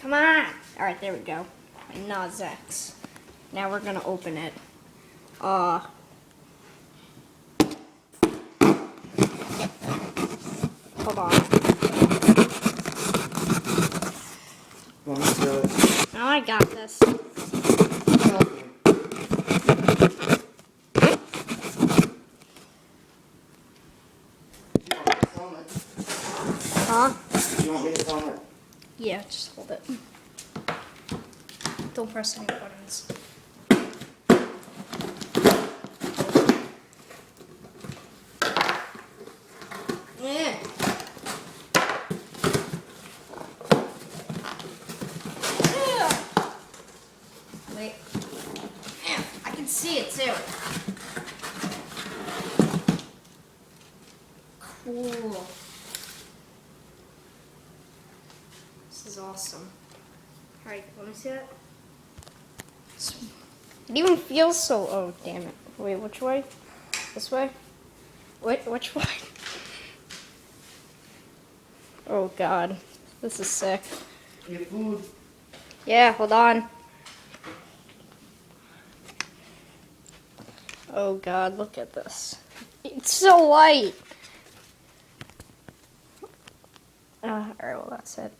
Come on. All right, there we go. My Noz X. Now we're gonna open it. Hold on. Now I got this. Huh? You want me to film it? Yeah, just hold it. Don't press any buttons. Yeah. Wait. Yeah, I can see it too. Cool. This is awesome. Alright, let me see it. It even feels so. Oh, damn it. Wait, which way? This way? Wait, which way? Oh, God. This is sick. Your food. Yeah, hold on. Oh, God, look at this. It's so light. Alright, well, that's it.